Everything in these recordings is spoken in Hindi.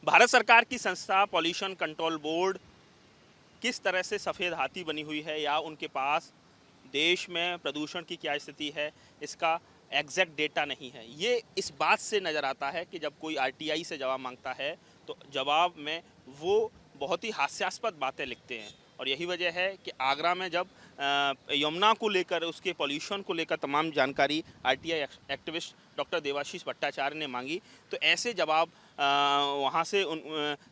भारत सरकार की संस्था पॉल्यूशन कंट्रोल बोर्ड किस तरह से सफ़ेद हाथी बनी हुई है या उनके पास देश में प्रदूषण की क्या स्थिति है, इसका एग्जैक्ट डेटा नहीं है। ये इस बात से नज़र आता है कि जब कोई आरटीआई से जवाब मांगता है तो जवाब में वो बहुत ही हास्यास्पद बातें लिखते हैं। और यही वजह है कि आगरा में जब यमुना को लेकर, उसके पॉल्यूशन को लेकर तमाम जानकारी RTI activist doctor Debashish Bhattacharya ने मांगी, तो ऐसे जवाब वहाँ से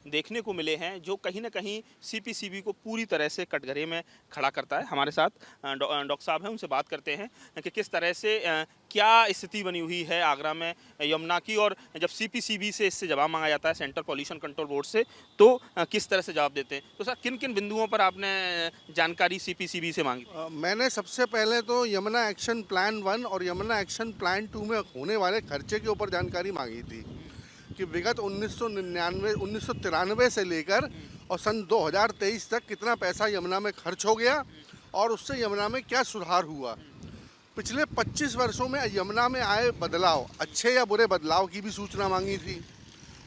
देखने को मिले हैं जो कहीं ना कहीं सीपीसीबी को पूरी तरह से कटघरे में खड़ा करता है। हमारे साथ डॉक्टर साहब हैं, उनसे बात करते हैं कि किस तरह से क्या स्थिति बनी हुई है आगरा में यमुना की, और जब सीपीसीबी से इससे जवाब मांगा जाता है, सेंट्रल पॉल्यूशन कंट्रोल बोर्ड से, तो किस तरह से जवाब देते हैं। तो सर, किन किन बिंदुओं पर आपने जानकारी सीपीसीबी से मांगी? मैंने सबसे पहले तो यमुना एक्शन प्लान 1 और यमुना एक्शन प्लान 2 में होने वाले खर्चे के ऊपर जानकारी मांगी थी कि विगत 1993 से लेकर और सन 2023 तक कितना पैसा यमुना में खर्च हो गया और उससे यमुना में क्या सुधार हुआ। पिछले 25 वर्षों में यमुना में आए बदलाव, अच्छे या बुरे बदलाव की भी सूचना मांगी थी।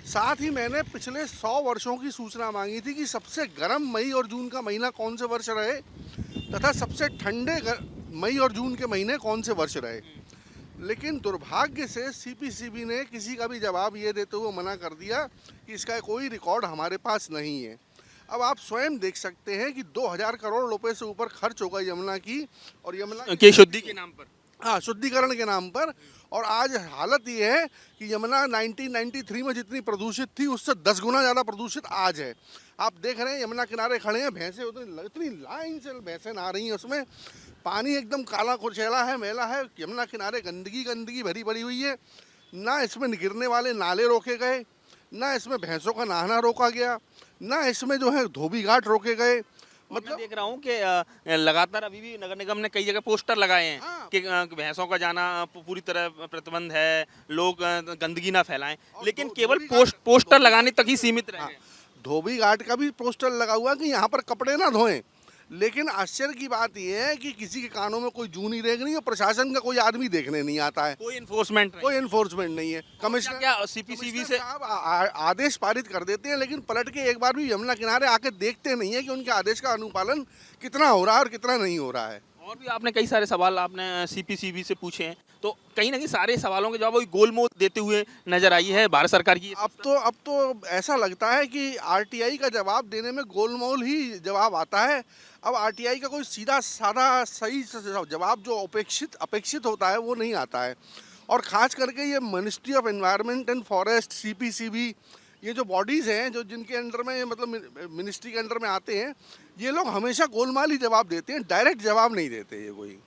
साथ ही मैंने पिछले 100 वर्षों की सूचना मांगी थी कि सबसे गर्म मई और जून का महीना कौन से वर्ष रहे तथा सबसे ठंडे मई और जून के महीने कौन से वर्ष रहे। लेकिन दुर्भाग्य से सीपीसीबी ने किसी का भी जवाब ये देते हुए मना कर दिया कि इसका कोई रिकॉर्ड हमारे पास नहीं है। अब आप स्वयं देख सकते हैं कि 2000 करोड़ रुपए से ऊपर खर्च होगा यमुना की, और यमुना के शुद्धि के नाम पर, हाँ, शुद्धिकरण के नाम पर। और आज हालत ये है कि यमुना 1993 में जितनी प्रदूषित थी उससे 10 गुना ज़्यादा प्रदूषित आज है। आप देख रहे हैं यमुना किनारे खड़े हैं, भैंसें इतनी लाइन से भैंसें नहा रही हैं, उसमें पानी एकदम काला कुचैला है, मैला है। यमुना किनारे गंदगी भरी पड़ी हुई है। ना इसमें गिरने वाले नाले रोके गए, ना इसमें भैंसों का नहाना रोका गया, ना इसमें जो है धोबी घाट रोके गए। मतलब देख रहा हूँ कि लगातार अभी भी नगर निगम ने कई जगह पोस्टर लगाए हैं। हाँ। कि भैंसों का जाना पूरी तरह प्रतिबंध है, लोग गंदगी ना फैलाएं, लेकिन केवल पोस्टर लगाने तक ही सीमित रह गए। धोबी घाट का भी पोस्टर लगा हुआ कि यहाँ पर कपड़े ना धोएं, लेकिन आश्चर्य की बात यह है कि किसी के कानों में कोई जू नहीं रेंग रही है, प्रशासन का कोई आदमी देखने नहीं आता है, कोई इन्फोर्समेंट नहीं है। कमिश्नर क्या सीपीसीबी से आदेश पारित कर देते हैं, लेकिन पलट के एक बार भी यमुना किनारे आके देखते नहीं है कि उनके आदेश का अनुपालन कितना हो रहा है और कितना नहीं हो रहा है। और भी आपने कई सारे सवाल आपने सीपीसीबी से पूछे हैं, तो कहीं ना कहीं सारे सवालों के जवाब वही गोलमोल देते हुए नजर आई है भारत सरकार की। अब तो ऐसा लगता है कि आरटीआई का जवाब देने में गोलमोल ही जवाब आता है। अब आरटीआई का कोई सीधा साधा सही जवाब जो अपेक्षित होता है वो नहीं आता है। और ख़ास करके ये ministry of environment and forest, CPCB, ये जो बॉडीज़ हैं जो जिनके अंडर में, मतलब मिनिस्ट्री के अंडर में आते हैं, ये लोग हमेशा गोलमाल ही जवाब देते हैं, डायरेक्ट जवाब नहीं देते ये कोई।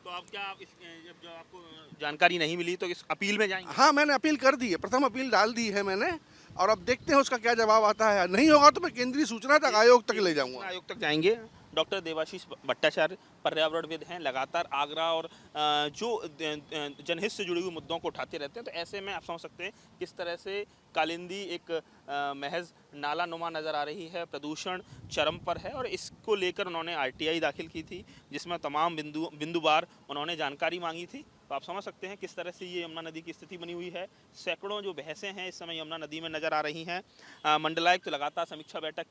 तो आप क्या जब आपको जानकारी नहीं मिली तो इस अपील में जाएंगे? हाँ, मैंने अपील कर दी है, प्रथम अपील डाल दी है मैंने, और अब देखते हैं उसका क्या जवाब आता है। नहीं होगा तो मैं केंद्रीय सूचना तक आयोग तक ले जाऊँगा। आयोग तक जाएंगे। डॉक्टर देवाशीष भट्टाचार्य पर्यावरणविद हैं, लगातार आगरा और जो जनहित से जुड़े हुए मुद्दों को उठाते रहते हैं, तो ऐसे में आप समझ सकते हैं किस तरह से कालिंदी एक महज नाला नुमा नज़र आ रही है, प्रदूषण चरम पर है, और इसको लेकर उन्होंने आरटीआई दाखिल की थी जिसमें तमाम बिंदुवार उन्होंने जानकारी मांगी थी। तो आप समझ सकते हैं किस तरह से ये यमुना नदी की स्थिति बनी हुई है। सैकड़ों जो भैंसें हैं इस समय यमुना नदी में नज़र आ रही हैं। मंडलायुक्त लगातार समीक्षा बैठक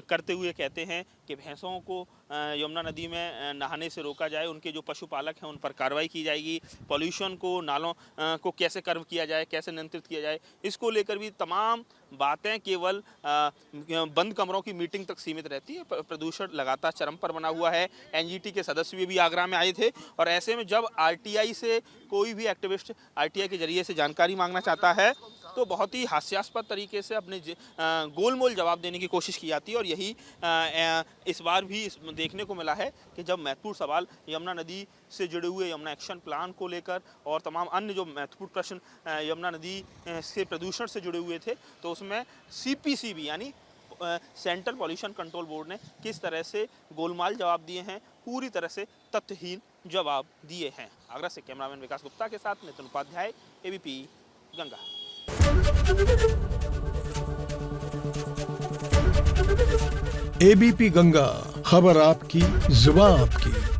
करते हुए कहते हैं कि भैंसों को यमुना नदी में नहाने से रोका जाए, उनके जो पशुपालक हैं उन पर कार्रवाई की जाएगी, पॉल्यूशन को, नालों को कैसे कर्व किया जाए, कैसे नियंत्रित किया जाए, इसको लेकर भी तमाम बातें केवल बंद कमरों की मीटिंग तक सीमित रहती है। प्रदूषण लगातार चरम पर बना हुआ है। एनजीटी के सदस्य भी आगरा में आए थे, और ऐसे में जब आरटीआई से कोई भी एक्टिविस्ट आरटीआई के जरिए से जानकारी मांगना चाहता है तो बहुत ही हास्यास्पद तरीके से अपने गोलमोल जवाब देने की कोशिश की जाती है। और यही इस बार भी देखने को मिला है कि जब महत्वपूर्ण सवाल यमुना नदी से जुड़े हुए यमुना एक्शन प्लान को लेकर और तमाम अन्य जो महत्वपूर्ण प्रश्न यमुना नदी से प्रदूषण से जुड़े हुए थे, तो उसमें सीपीसीबी यानी सेंट्रल पॉल्यूशन कंट्रोल बोर्ड ने किस तरह से गोलमाल जवाब दिए हैं, पूरी तरह से तथ्यहीन जवाब दिए हैं। आगरा से कैमरामैन विकास गुप्ता के साथ नितिन उपाध्याय, एबीपी गंगा। एबीपी गंगा, खबर आपकी, जुबान आपकी।